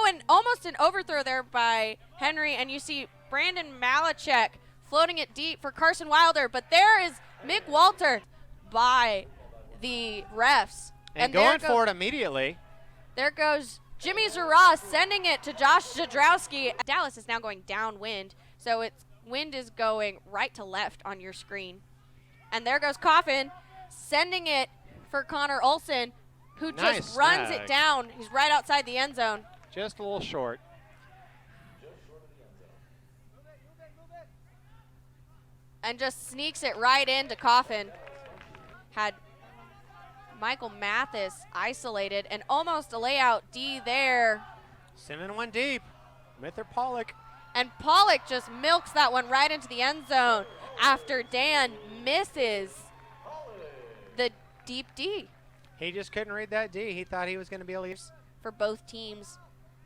and almost an overthrow there by Henry, and you see Brandon Malachek floating it deep for Carson Wilder, but there is Mick Walter by the refs. And going for it immediately. There goes Jimmy Zara sending it to Josh Jadrowski. Dallas is now going downwind, so its wind is going right to left on your screen. And there goes Coffin sending it for Connor Olson, who just runs it down. He's right outside the end zone. Just a little short. And just sneaks it right into Coffin. Had Michael Mathis isolated and almost a layout D there. Simmons one deep. Mither Pollock. And Pollock just milks that one right into the end zone after Dan misses the deep D. He just couldn't read that D. He thought he was going to be able to use. For both teams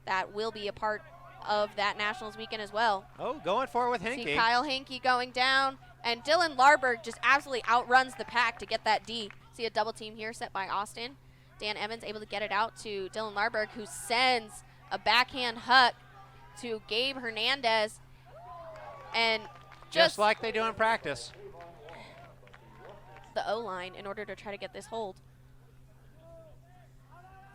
that will be a part of that Nationals weekend as well. Oh, going for it with Henke. See Kyle Henke going down, and Dylan Larberg just absolutely outruns the pack to get that D. See a double team here set by Austin. Dan Evans able to get it out to Dylan Larberg, who sends a backhand hook to Gabe Hernandez. And just like they do in practice. The O-line in order to try to get this hold.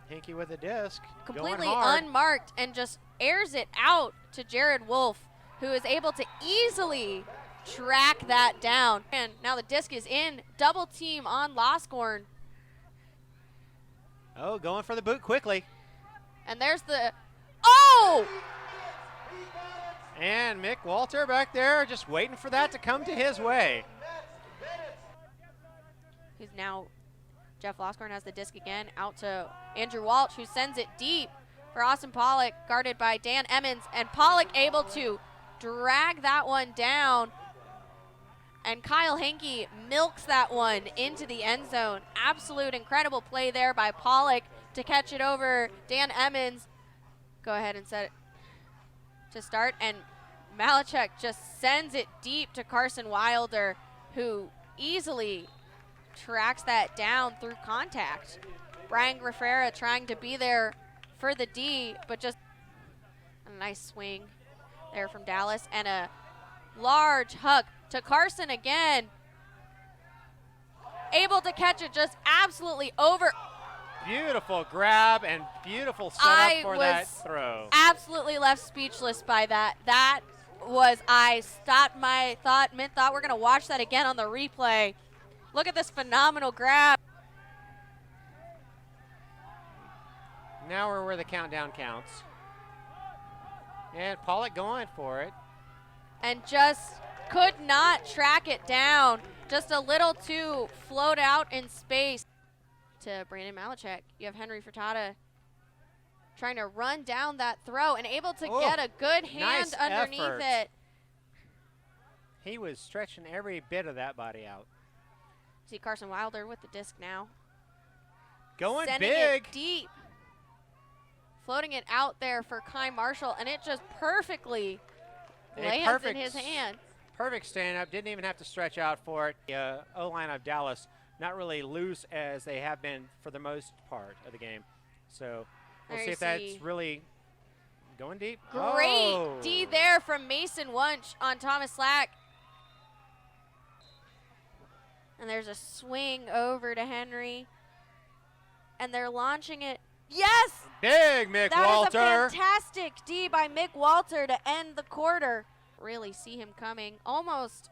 Henke with a disc. Completely unmarked and just airs it out to Jared Wolf, who is able to easily track that down. And now the disc is in. Double team on Loscorn. Oh, going for the boot quickly. And there's the, oh! And Mick Walter back there just waiting for that to come to his way. Who's now, Jeff Loscorn has the disc again out to Andrew Walsh, who sends it deep for Austin Pollock, guarded by Dan Emmons. And Pollock able to drag that one down. And Kyle Henke milks that one into the end zone. Absolute incredible play there by Pollock to catch it over Dan Emmons. Go ahead and set it to start. And Malachek just sends it deep to Carson Wilder, who easily tracks that down through contact. Brian Grafera trying to be there for the D, but just a nice swing there from Dallas. And a large hook to Carson again. Able to catch it just absolutely over. Beautiful grab and beautiful setup for that throw. Absolutely left speechless by that. That was, I stopped my thought, mid-thought. We're going to watch that again on the replay. Look at this phenomenal grab. Now we're where the countdown counts. And Pollock going for it. And just could not track it down. Just a little too float out in space. To Brandon Malachek, you have Henry Furtada trying to run down that throw and able to get a good hand underneath it. He was stretching every bit of that body out. See Carson Wilder with the disc now. Going sending big. It deep. Floating it out there for Kai Marshall, and it just perfectly lands in his hand. Perfect stand-up. Didn't even have to stretch out for it. The O-line of Dallas not really loose as they have been for the most part of the game. So we'll see if that's really going deep. Great D there from Mason Wunsch on Thomas Slack. And there's a swing over to Henry. And they're launching it. Yes! Big Mick Walter. That is a fantastic D by Mick Walter to end the quarter. Really see him coming. Almost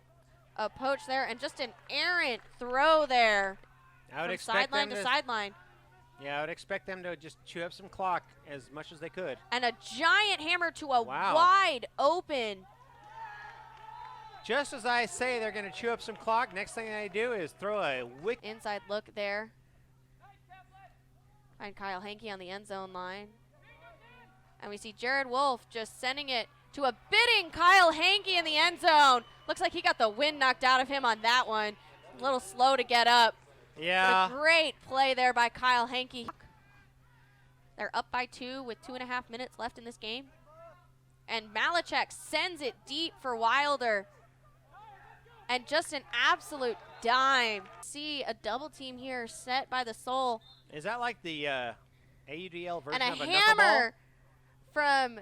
a poach there, and just an errant throw there. I would expect sideline to sideline. Yeah, I would expect them to just chew up some clock as much as they could. And a giant hammer to a wide open. Just as I say they're going to chew up some clock, next thing they do is throw a inside look there. Find Kyle Henke on the end zone line. And we see Jared Wolf just sending it to a bidding Kyle Henke in the end zone. Looks like he got the wind knocked out of him on that one. A little slow to get up. Yeah. But a great play there by Kyle Henke. They're up by 2 with 2.5 minutes left in this game. And Malachek sends it deep for Wilder. And just an absolute dime. See a double team here set by the Soul. Is that like the AUDL version and of a hammer from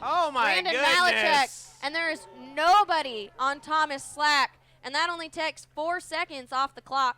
Oh my Brandon goodness. Malachek, and there is nobody on Thomas Slack, and that only takes 4 seconds off the clock.